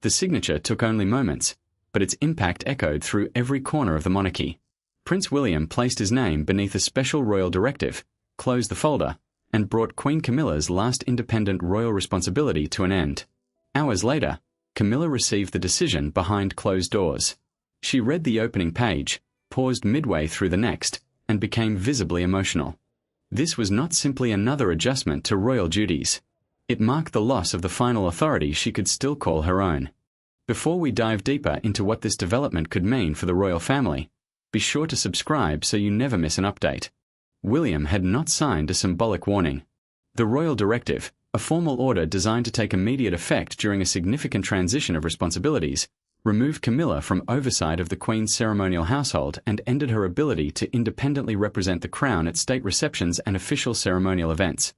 The signature took only moments, but its impact echoed through every corner of the monarchy. Prince William placed his name beneath a special royal directive, closed the folder, and brought Queen Camilla's last independent royal responsibility to an end. Hours later, Camilla received the decision behind closed doors. She read the opening page, paused midway through the next, and became visibly emotional. This was not simply another adjustment to royal duties. It marked the loss of the final authority she could still call her own. Before we dive deeper into what this development could mean for the royal family, be sure to subscribe so you never miss an update. William had not signed a symbolic warning. The royal directive, a formal order designed to take immediate effect during a significant transition of responsibilities, removed Camilla from oversight of the Queen's ceremonial household and ended her ability to independently represent the crown at state receptions and official ceremonial events.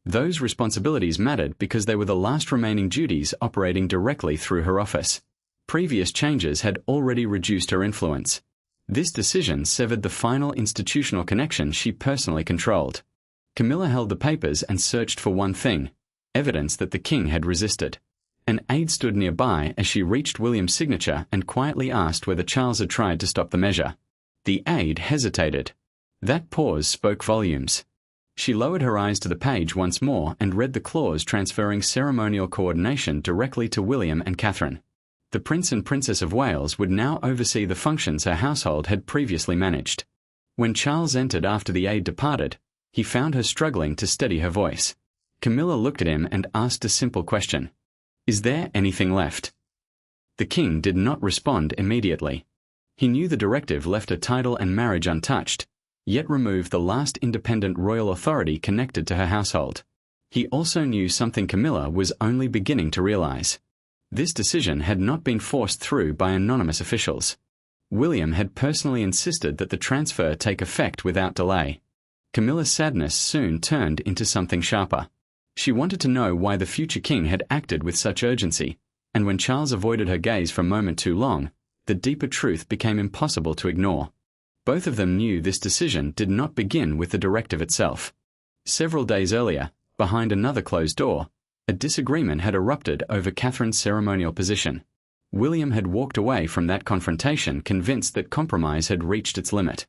Those responsibilities mattered because they were the last remaining duties operating directly through her office. Previous changes had already reduced her influence. This decision severed the final institutional connection she personally controlled. Camilla held the papers and searched for one thing: evidence that the king had resisted. An aide stood nearby as she reached William's signature and quietly asked whether Charles had tried to stop the measure. The aide hesitated. That pause spoke volumes. She lowered her eyes to the page once more and read the clause transferring ceremonial coordination directly to William and Catherine. The Prince and Princess of Wales would now oversee the functions her household had previously managed. When Charles entered after the aide departed, he found her struggling to steady her voice. Camilla looked at him and asked a simple question. "Is there anything left?" The king did not respond immediately. He knew the directive left her title and marriage untouched, yet removed the last independent royal authority connected to her household. He also knew something Camilla was only beginning to realize. This decision had not been forced through by anonymous officials. William had personally insisted that the transfer take effect without delay. Camilla's sadness soon turned into something sharper. She wanted to know why the future king had acted with such urgency, and when Charles avoided her gaze for a moment too long, the deeper truth became impossible to ignore. Both of them knew this decision did not begin with the directive itself. Several days earlier, behind another closed door, a disagreement had erupted over Catherine's ceremonial position. William had walked away from that confrontation convinced that compromise had reached its limit.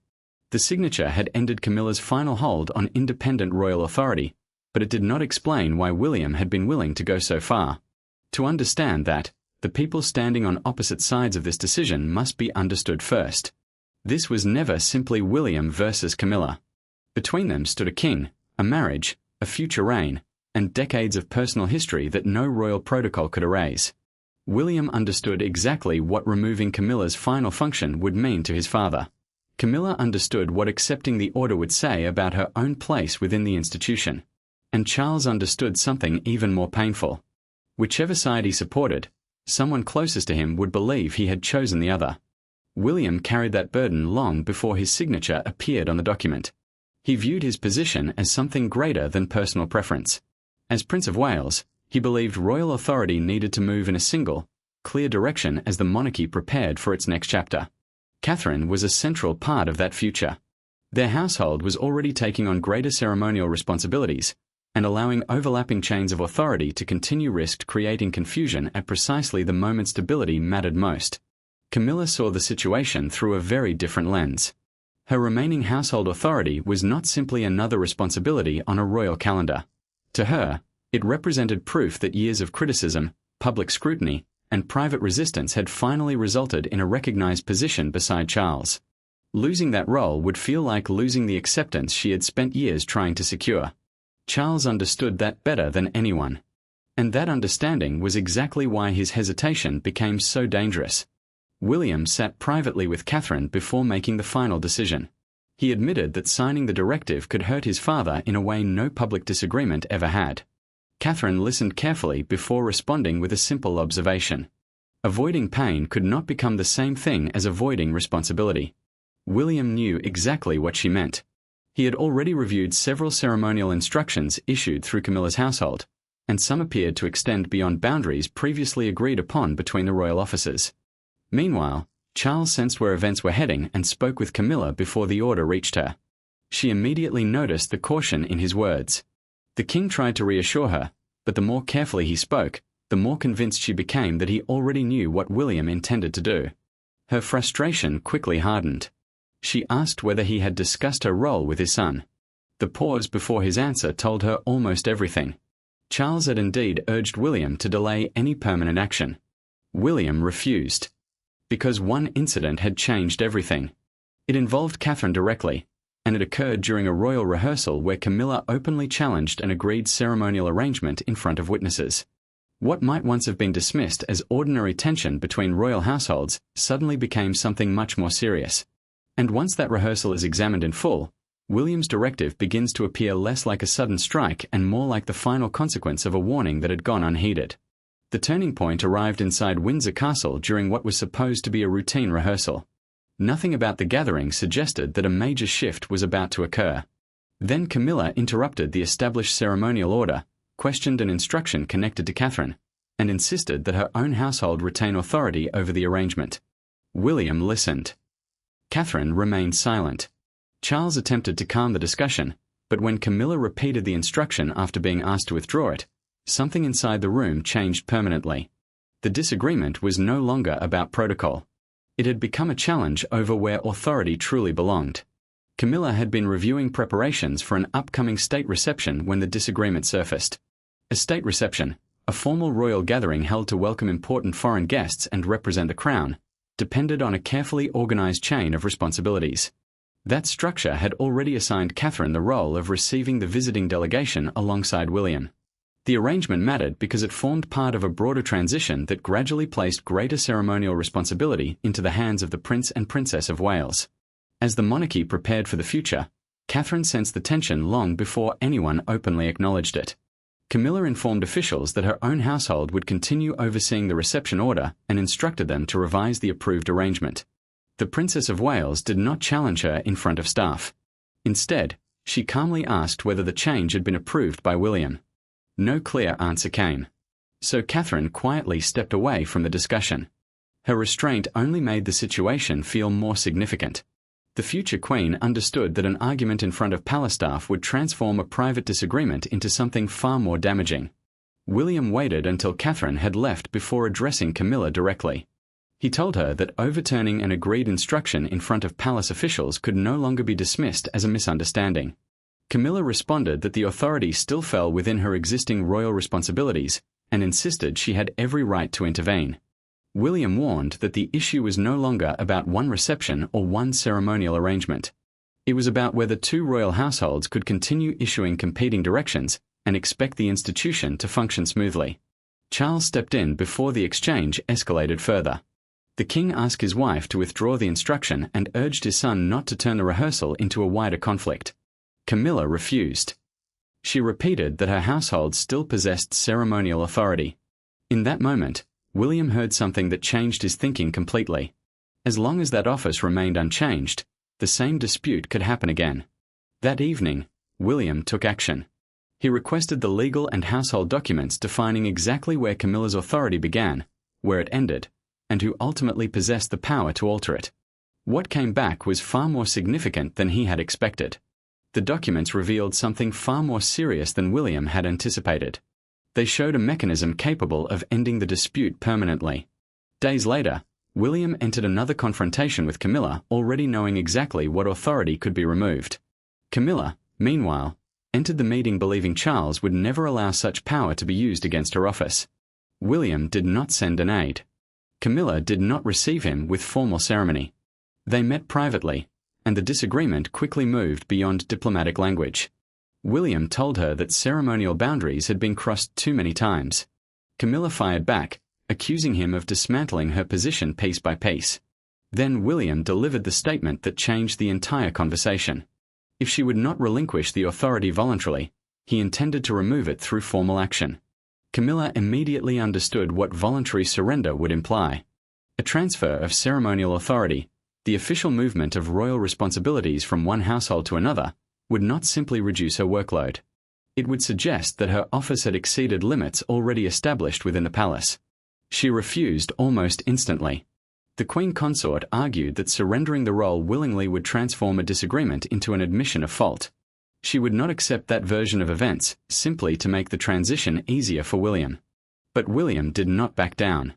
The signature had ended Camilla's final hold on independent royal authority, but it did not explain why William had been willing to go so far. To understand that, the people standing on opposite sides of this decision must be understood first. This was never simply William versus Camilla. Between them stood a king, a marriage, a future reign, and decades of personal history that no royal protocol could erase. William understood exactly what removing Camilla's final function would mean to his father. Camilla understood what accepting the order would say about her own place within the institution. And Charles understood something even more painful. Whichever side he supported, someone closest to him would believe he had chosen the other. William carried that burden long before his signature appeared on the document. He viewed his position as something greater than personal preference. As Prince of Wales, he believed royal authority needed to move in a single, clear direction as the monarchy prepared for its next chapter. Catherine was a central part of that future. Their household was already taking on greater ceremonial responsibilities, and allowing overlapping chains of authority to continue risked creating confusion at precisely the moment stability mattered most. Camilla saw the situation through a very different lens. Her remaining household authority was not simply another responsibility on a royal calendar. To her, it represented proof that years of criticism, public scrutiny, and private resistance had finally resulted in a recognized position beside Charles. Losing that role would feel like losing the acceptance she had spent years trying to secure. Charles understood that better than anyone. And that understanding was exactly why his hesitation became so dangerous. William sat privately with Catherine before making the final decision. He admitted that signing the directive could hurt his father in a way no public disagreement ever had. Catherine listened carefully before responding with a simple observation. Avoiding pain could not become the same thing as avoiding responsibility. William knew exactly what she meant. He had already reviewed several ceremonial instructions issued through Camilla's household, and some appeared to extend beyond boundaries previously agreed upon between the royal officers. Meanwhile, Charles sensed where events were heading and spoke with Camilla before the order reached her. She immediately noticed the caution in his words. The king tried to reassure her, but the more carefully he spoke, the more convinced she became that he already knew what William intended to do. Her frustration quickly hardened. She asked whether he had discussed her role with his son. The pause before his answer told her almost everything. Charles had indeed urged William to delay any permanent action. William refused. Because one incident had changed everything. It involved Catherine directly, and it occurred during a royal rehearsal where Camilla openly challenged an agreed ceremonial arrangement in front of witnesses. What might once have been dismissed as ordinary tension between royal households suddenly became something much more serious. And once that rehearsal is examined in full, William's directive begins to appear less like a sudden strike and more like the final consequence of a warning that had gone unheeded. The turning point arrived inside Windsor Castle during what was supposed to be a routine rehearsal. Nothing about the gathering suggested that a major shift was about to occur. Then Camilla interrupted the established ceremonial order, questioned an instruction connected to Catherine, and insisted that her own household retain authority over the arrangement. William listened. Catherine remained silent. Charles attempted to calm the discussion, but when Camilla repeated the instruction after being asked to withdraw it, something inside the room changed permanently. The disagreement was no longer about protocol. It had become a challenge over where authority truly belonged. Camilla had been reviewing preparations for an upcoming state reception when the disagreement surfaced. A state reception, a formal royal gathering held to welcome important foreign guests and represent the crown, depended on a carefully organized chain of responsibilities. That structure had already assigned Catherine the role of receiving the visiting delegation alongside William. The arrangement mattered because it formed part of a broader transition that gradually placed greater ceremonial responsibility into the hands of the Prince and Princess of Wales. As the monarchy prepared for the future, Catherine sensed the tension long before anyone openly acknowledged it. Camilla informed officials that her own household would continue overseeing the reception order and instructed them to revise the approved arrangement. The Princess of Wales did not challenge her in front of staff. Instead, she calmly asked whether the change had been approved by William. No clear answer came. So Catherine quietly stepped away from the discussion. Her restraint only made the situation feel more significant. The future queen understood that an argument in front of palace staff would transform a private disagreement into something far more damaging. William waited until Catherine had left before addressing Camilla directly. He told her that overturning an agreed instruction in front of palace officials could no longer be dismissed as a misunderstanding. Camilla responded that the authority still fell within her existing royal responsibilities and insisted she had every right to intervene. William warned that the issue was no longer about one reception or one ceremonial arrangement. It was about whether two royal households could continue issuing competing directions and expect the institution to function smoothly. Charles stepped in before the exchange escalated further. The king asked his wife to withdraw the instruction and urged his son not to turn the rehearsal into a wider conflict. Camilla refused. She repeated that her household still possessed ceremonial authority. In that moment, William heard something that changed his thinking completely. As long as that office remained unchanged, the same dispute could happen again. That evening, William took action. He requested the legal and household documents defining exactly where Camilla's authority began, where it ended, and who ultimately possessed the power to alter it. What came back was far more significant than he had expected. The documents revealed something far more serious than William had anticipated. They showed a mechanism capable of ending the dispute permanently. Days later, William entered another confrontation with Camilla, already knowing exactly what authority could be removed. Camilla, meanwhile, entered the meeting believing Charles would never allow such power to be used against her office. William did not send an aide. Camilla did not receive him with formal ceremony. They met privately, and the disagreement quickly moved beyond diplomatic language. William told her that ceremonial boundaries had been crossed too many times. Camilla fired back, accusing him of dismantling her position piece by piece. Then William delivered the statement that changed the entire conversation. If she would not relinquish the authority voluntarily, he intended to remove it through formal action. Camilla immediately understood what voluntary surrender would imply. A transfer of ceremonial authority, the official movement of royal responsibilities from one household to another, would not simply reduce her workload. It would suggest that her office had exceeded limits already established within the palace. She refused almost instantly. The Queen Consort argued that surrendering the role willingly would transform a disagreement into an admission of fault. She would not accept that version of events simply to make the transition easier for William. But William did not back down.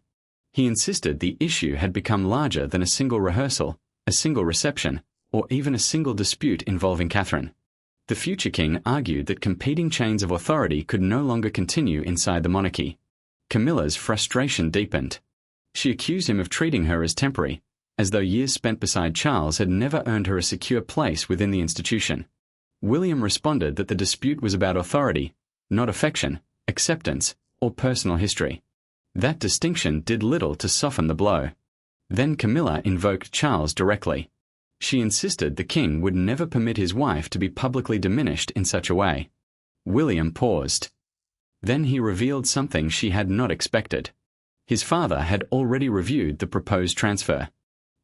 He insisted the issue had become larger than a single rehearsal, a single reception, or even a single dispute involving Catherine. The future king argued that competing chains of authority could no longer continue inside the monarchy. Camilla's frustration deepened. She accused him of treating her as temporary, as though years spent beside Charles had never earned her a secure place within the institution. William responded that the dispute was about authority, not affection, acceptance, or personal history. That distinction did little to soften the blow. Then Camilla invoked Charles directly. She insisted the king would never permit his wife to be publicly diminished in such a way. William paused. Then he revealed something she had not expected. His father had already reviewed the proposed transfer.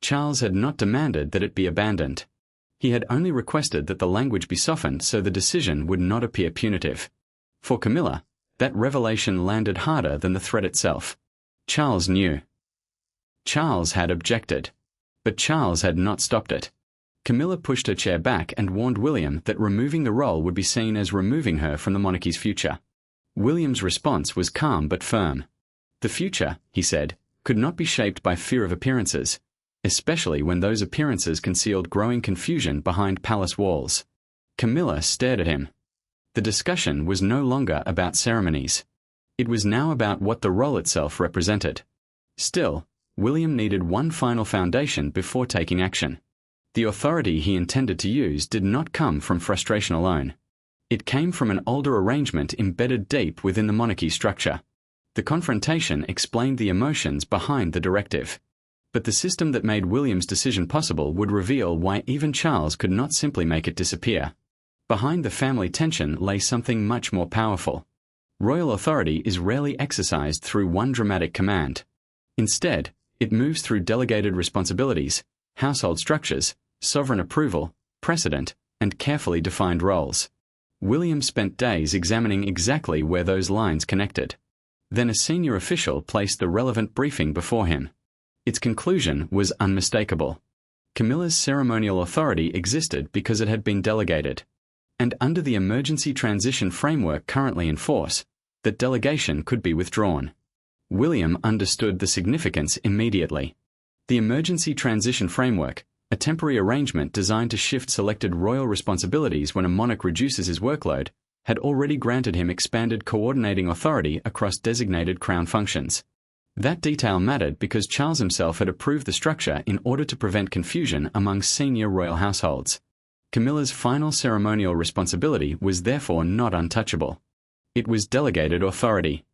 Charles had not demanded that it be abandoned. He had only requested that the language be softened so the decision would not appear punitive. For Camilla, that revelation landed harder than the threat itself. Charles knew. Charles had objected. But Charles had not stopped it. Camilla pushed her chair back and warned William that removing the role would be seen as removing her from the monarchy's future. William's response was calm but firm. The future, he said, could not be shaped by fear of appearances, especially when those appearances concealed growing confusion behind palace walls. Camilla stared at him. The discussion was no longer about ceremonies. It was now about what the role itself represented. Still, William needed one final foundation before taking action. The authority he intended to use did not come from frustration alone. It came from an older arrangement embedded deep within the monarchy structure. The confrontation explained the emotions behind the directive. But the system that made William's decision possible would reveal why even Charles could not simply make it disappear. Behind the family tension lay something much more powerful. Royal authority is rarely exercised through one dramatic command. Instead, it moves through delegated responsibilities, household structures, sovereign approval, precedent, and carefully defined roles. William spent days examining exactly where those lines connected. Then a senior official placed the relevant briefing before him. Its conclusion was unmistakable. Camilla's ceremonial authority existed because it had been delegated. And under the emergency transition framework currently in force, that delegation could be withdrawn. William understood the significance immediately. The emergency transition framework, a temporary arrangement designed to shift selected royal responsibilities when a monarch reduces his workload, had already granted him expanded coordinating authority across designated crown functions. That detail mattered because Charles himself had approved the structure in order to prevent confusion among senior royal households. Camilla's final ceremonial responsibility was therefore not untouchable. It was delegated authority.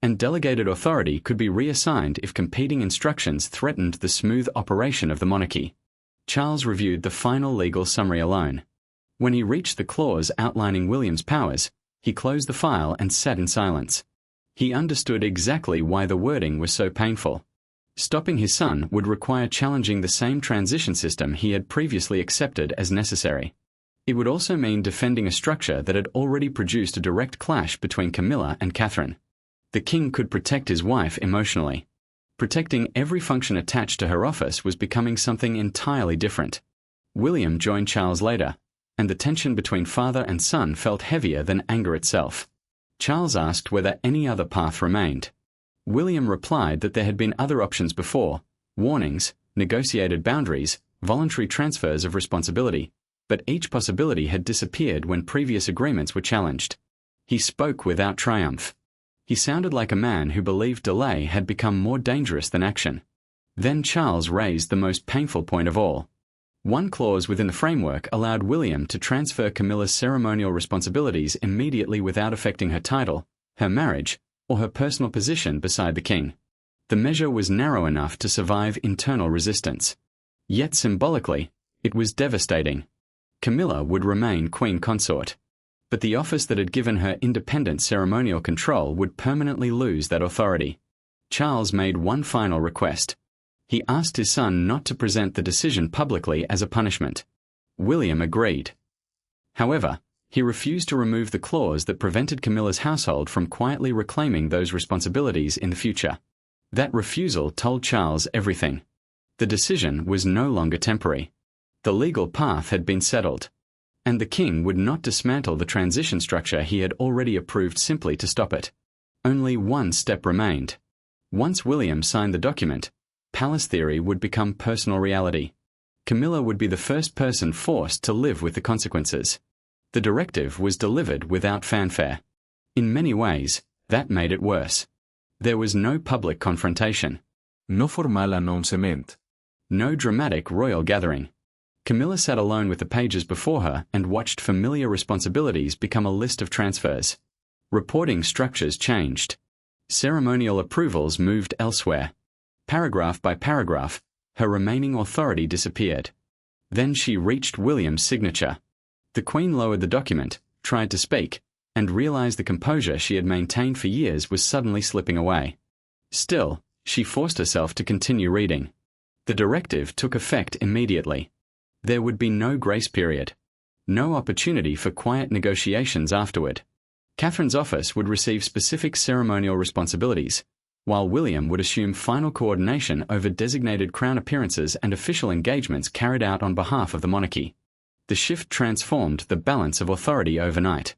And delegated authority could be reassigned if competing instructions threatened the smooth operation of the monarchy. Charles reviewed the final legal summary alone. When he reached the clause outlining William's powers, he closed the file and sat in silence. He understood exactly why the wording was so painful. Stopping his son would require challenging the same transition system he had previously accepted as necessary. It would also mean defending a structure that had already produced a direct clash between Camilla and Catherine. The king could protect his wife emotionally. Protecting every function attached to her office was becoming something entirely different. William joined Charles later, and the tension between father and son felt heavier than anger itself. Charles asked whether any other path remained. William replied that there had been other options before: warnings, negotiated boundaries, voluntary transfers of responsibility, but each possibility had disappeared when previous agreements were challenged. He spoke without triumph. He sounded like a man who believed delay had become more dangerous than action. Then Charles raised the most painful point of all. One clause within the framework allowed William to transfer Camilla's ceremonial responsibilities immediately without affecting her title, her marriage, or her personal position beside the king. The measure was narrow enough to survive internal resistance. Yet symbolically, it was devastating. Camilla would remain queen consort. But the office that had given her independent ceremonial control would permanently lose that authority. Charles made one final request. He asked his son not to present the decision publicly as a punishment. William agreed. However, he refused to remove the clause that prevented Camilla's household from quietly reclaiming those responsibilities in the future. That refusal told Charles everything. The decision was no longer temporary. The legal path had been settled. And the king would not dismantle the transition structure he had already approved simply to stop it. Only one step remained. Once William signed the document, palace theory would become personal reality. Camilla would be the first person forced to live with the consequences. The directive was delivered without fanfare. In many ways, that made it worse. There was no public confrontation. No formal announcement. No dramatic royal gathering. Camilla sat alone with the pages before her and watched familiar responsibilities become a list of transfers. Reporting structures changed. Ceremonial approvals moved elsewhere. Paragraph by paragraph, her remaining authority disappeared. Then she reached William's signature. The Queen lowered the document, tried to speak, and realized the composure she had maintained for years was suddenly slipping away. Still, she forced herself to continue reading. The directive took effect immediately. There would be no grace period. No opportunity for quiet negotiations afterward. Catherine's office would receive specific ceremonial responsibilities, while William would assume final coordination over designated crown appearances and official engagements carried out on behalf of the monarchy. The shift transformed the balance of authority overnight.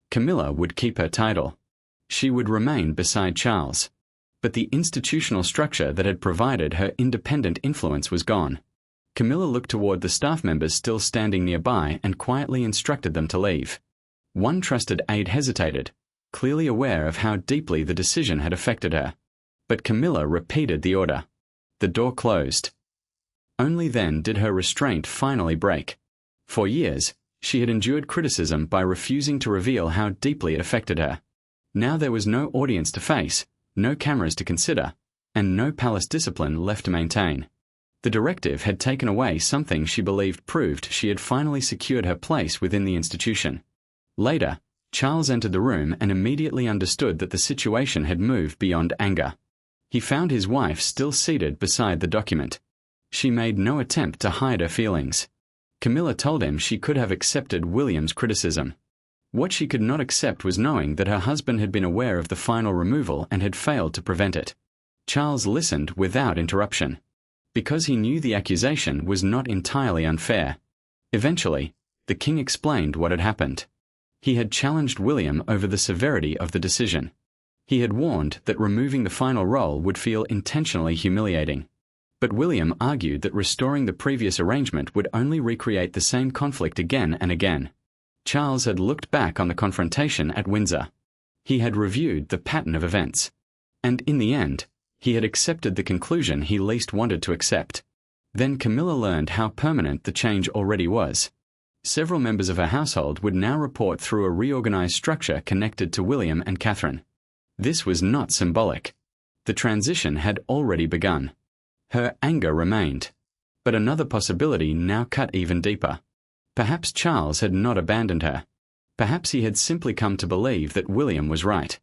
Camilla would keep her title. She would remain beside Charles. But the institutional structure that had provided her independent influence was gone. Camilla looked toward the staff members still standing nearby and quietly instructed them to leave. One trusted aide hesitated, clearly aware of how deeply the decision had affected her. But Camilla repeated the order. The door closed. Only then did her restraint finally break. For years, she had endured criticism by refusing to reveal how deeply it affected her. Now there was no audience to face, no cameras to consider, and no palace discipline left to maintain. The directive had taken away something she believed proved she had finally secured her place within the institution. Later, Charles entered the room and immediately understood that the situation had moved beyond anger. He found his wife still seated beside the document. She made no attempt to hide her feelings. Camilla told him she could have accepted William's criticism. What she could not accept was knowing that her husband had been aware of the final removal and had failed to prevent it. Charles listened without interruption, because he knew the accusation was not entirely unfair. Eventually, the king explained what had happened. He had challenged William over the severity of the decision. He had warned that removing the final role would feel intentionally humiliating. But William argued that restoring the previous arrangement would only recreate the same conflict again and again. Charles had looked back on the confrontation at Windsor. He had reviewed the pattern of events. And in the end, he had accepted the conclusion he least wanted to accept. Then Camilla learned how permanent the change already was. Several members of her household would now report through a reorganized structure connected to William and Catherine. This was not symbolic. The transition had already begun. Her anger remained. But another possibility now cut even deeper. Perhaps Charles had not abandoned her. Perhaps he had simply come to believe that William was right.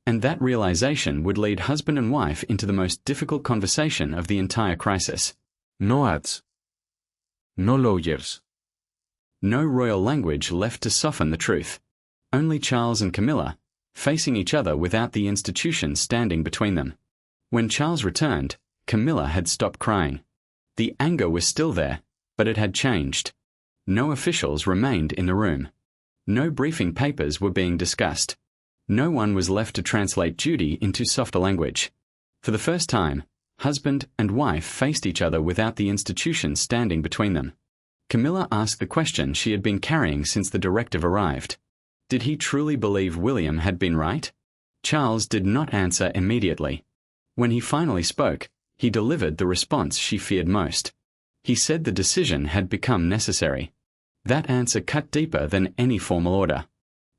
And that realization would lead husband and wife into the most difficult conversation of the entire crisis. No ads. No lawyers. No royal language left to soften the truth. Only Charles and Camilla, facing each other without the institution standing between them. When Charles returned, Camilla had stopped crying. The anger was still there, but it had changed. No officials remained in the room. No briefing papers were being discussed. No one was left to translate duty into softer language. For the first time, husband and wife faced each other without the institution standing between them. Camilla asked the question she had been carrying since the directive arrived. Did he truly believe William had been right? Charles did not answer immediately. When he finally spoke, he delivered the response she feared most. He said the decision had become necessary. That answer cut deeper than any formal order.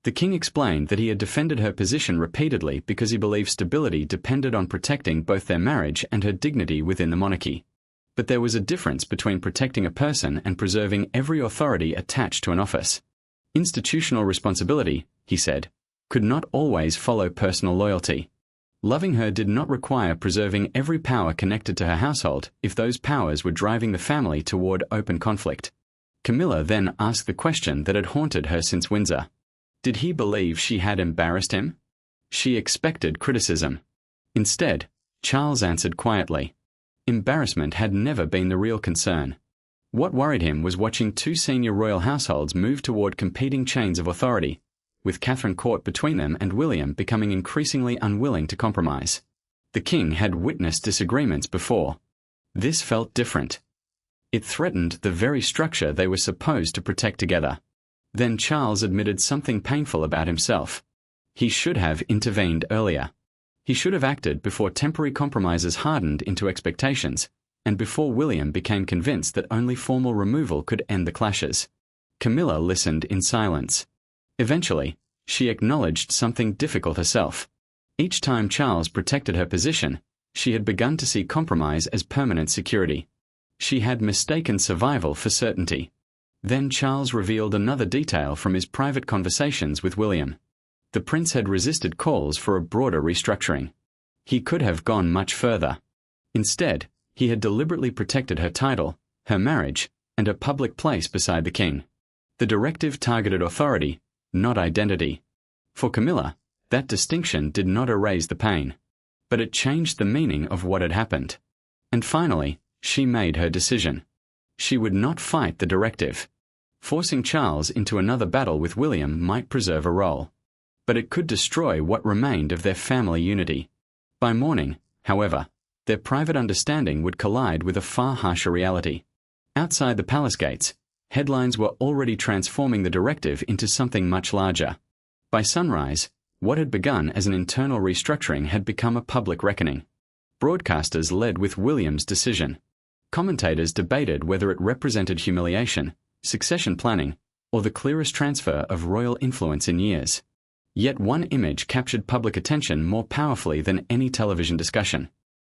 The king explained that he had defended her position repeatedly because he believed stability depended on protecting both their marriage and her dignity within the monarchy. But there was a difference between protecting a person and preserving every authority attached to an office. Institutional responsibility, he said, could not always follow personal loyalty. Loving her did not require preserving every power connected to her household if those powers were driving the family toward open conflict. Camilla then asked the question that had haunted her since Windsor. Did he believe she had embarrassed him? She expected criticism. Instead, Charles answered quietly. Embarrassment had never been the real concern. What worried him was watching two senior royal households move toward competing chains of authority, with Catherine caught between them and William becoming increasingly unwilling to compromise. The king had witnessed disagreements before. This felt different. It threatened the very structure they were supposed to protect together. Then Charles admitted something painful about himself. He should have intervened earlier. He should have acted before temporary compromises hardened into expectations, and before William became convinced that only formal removal could end the clashes. Camilla listened in silence. Eventually, she acknowledged something difficult herself. Each time Charles protected her position, she had begun to see compromise as permanent security. She had mistaken survival for certainty. Then Charles revealed another detail from his private conversations with William. The prince had resisted calls for a broader restructuring. He could have gone much further. Instead, he had deliberately protected her title, her marriage, and a public place beside the king. The directive targeted authority, not identity. For Camilla, that distinction did not erase the pain, but it changed the meaning of what had happened. And finally, she made her decision. She would not fight the directive. Forcing Charles into another battle with William might preserve a role, but it could destroy what remained of their family unity. By morning, however, their private understanding would collide with a far harsher reality. Outside the palace gates, headlines were already transforming the directive into something much larger. By sunrise, what had begun as an internal restructuring had become a public reckoning. Broadcasters led with William's decision. Commentators debated whether it represented humiliation, succession planning, or the clearest transfer of royal influence in years. Yet one image captured public attention more powerfully than any television discussion.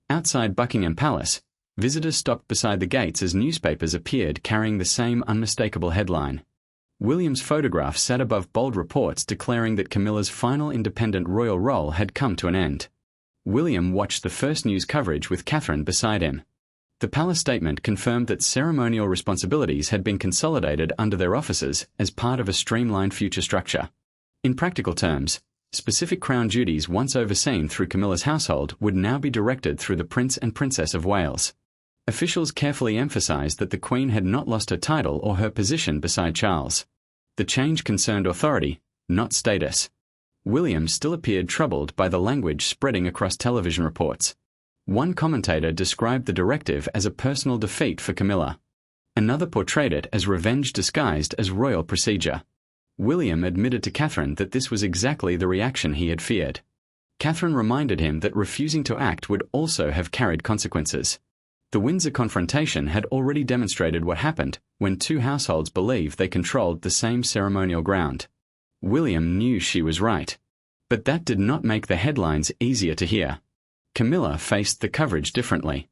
Outside Buckingham Palace, visitors stopped beside the gates as newspapers appeared carrying the same unmistakable headline. William's photograph sat above bold reports declaring that Camilla's final independent royal role had come to an end. William watched the first news coverage with Catherine beside him. The palace statement confirmed that ceremonial responsibilities had been consolidated under their offices as part of a streamlined future structure. In practical terms, specific crown duties once overseen through Camilla's household would now be directed through the Prince and Princess of Wales. Officials carefully emphasized that the Queen had not lost her title or her position beside Charles. The change concerned authority, not status. William still appeared troubled by the language spreading across television reports. One commentator described the directive as a personal defeat for Camilla. Another portrayed it as revenge disguised as royal procedure. William admitted to Catherine that this was exactly the reaction he had feared. Catherine reminded him that refusing to act would also have carried consequences. The Windsor confrontation had already demonstrated what happened when two households believed they controlled the same ceremonial ground. William knew she was right. But that did not make the headlines easier to hear. Camilla faced the coverage differently.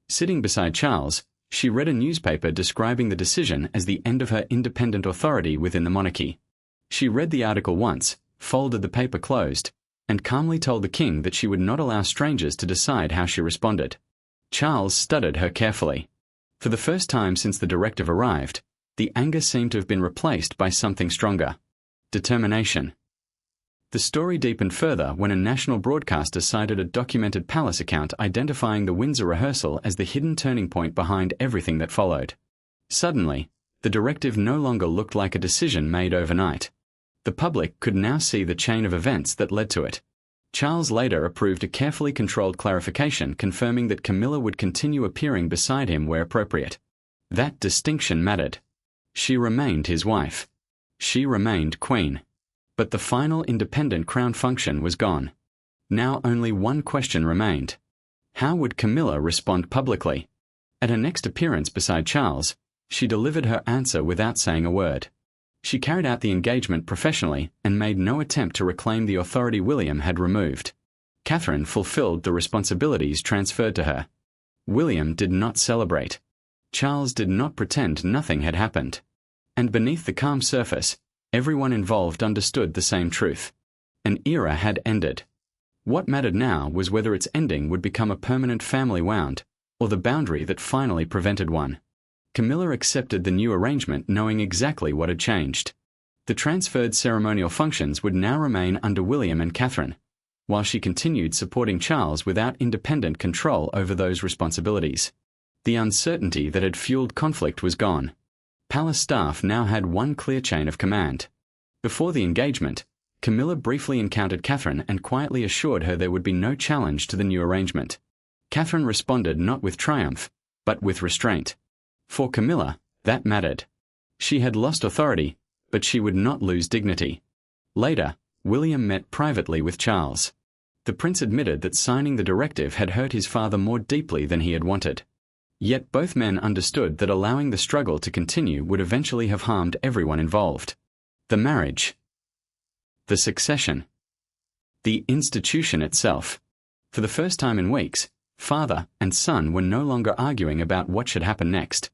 Sitting beside Charles, she read a newspaper describing the decision as the end of her independent authority within the monarchy. She read the article once, folded the paper closed, and calmly told the king that she would not allow strangers to decide how she responded. Charles studied her carefully. For the first time since the directive arrived, the anger seemed to have been replaced by something stronger: determination. The story deepened further when a national broadcaster cited a documented palace account identifying the Windsor rehearsal as the hidden turning point behind everything that followed. Suddenly, the directive no longer looked like a decision made overnight. The public could now see the chain of events that led to it. Charles later approved a carefully controlled clarification confirming that Camilla would continue appearing beside him where appropriate. That distinction mattered. She remained his wife. She remained queen. But the final independent crown function was gone. Now only one question remained. How would Camilla respond publicly? At her next appearance beside Charles, she delivered her answer without saying a word. She carried out the engagement professionally and made no attempt to reclaim the authority William had removed. Catherine fulfilled the responsibilities transferred to her. William did not celebrate. Charles did not pretend nothing had happened. And beneath the calm surface, everyone involved understood the same truth. An era had ended. What mattered now was whether its ending would become a permanent family wound, or the boundary that finally prevented one. Camilla accepted the new arrangement knowing exactly what had changed. The transferred ceremonial functions would now remain under William and Catherine, while she continued supporting Charles without independent control over those responsibilities. The uncertainty that had fueled conflict was gone. Palace staff now had one clear chain of command. Before the engagement, Camilla briefly encountered Catherine and quietly assured her there would be no challenge to the new arrangement. Catherine responded not with triumph, but with restraint. For Camilla, that mattered. She had lost authority, but she would not lose dignity. Later, William met privately with Charles. The prince admitted that signing the directive had hurt his father more deeply than he had wanted. Yet both men understood that allowing the struggle to continue would eventually have harmed everyone involved. The marriage, the succession, the institution itself. For the first time in weeks, father and son were no longer arguing about what should happen next.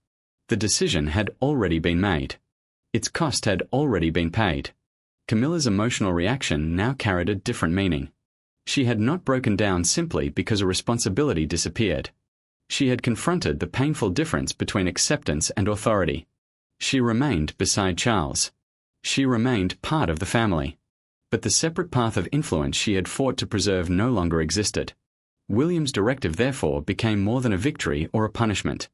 The decision had already been made. Its cost had already been paid. Camilla's emotional reaction now carried a different meaning. She had not broken down simply because a responsibility disappeared. She had confronted the painful difference between acceptance and authority. She remained beside Charles. She remained part of the family. But the separate path of influence she had fought to preserve no longer existed. William's directive therefore became more than a victory or a punishment.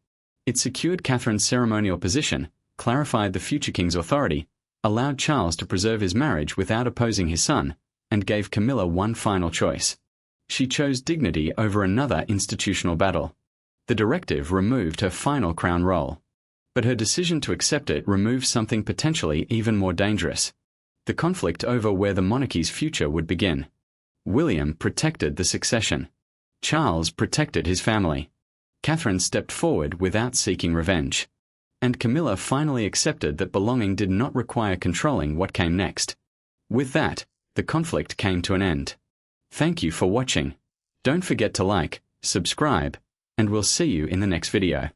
It secured Catherine's ceremonial position, clarified the future king's authority, allowed Charles to preserve his marriage without opposing his son, and gave Camilla one final choice. She chose dignity over another institutional battle. The directive removed her final crown role. But her decision to accept it removed something potentially even more dangerous: the conflict over where the monarchy's future would begin. William protected the succession. Charles protected his family. Catherine stepped forward without seeking revenge. And Camilla finally accepted that belonging did not require controlling what came next. With that, the conflict came to an end. Thank you for watching. Don't forget to like, subscribe, and we'll see you in the next video.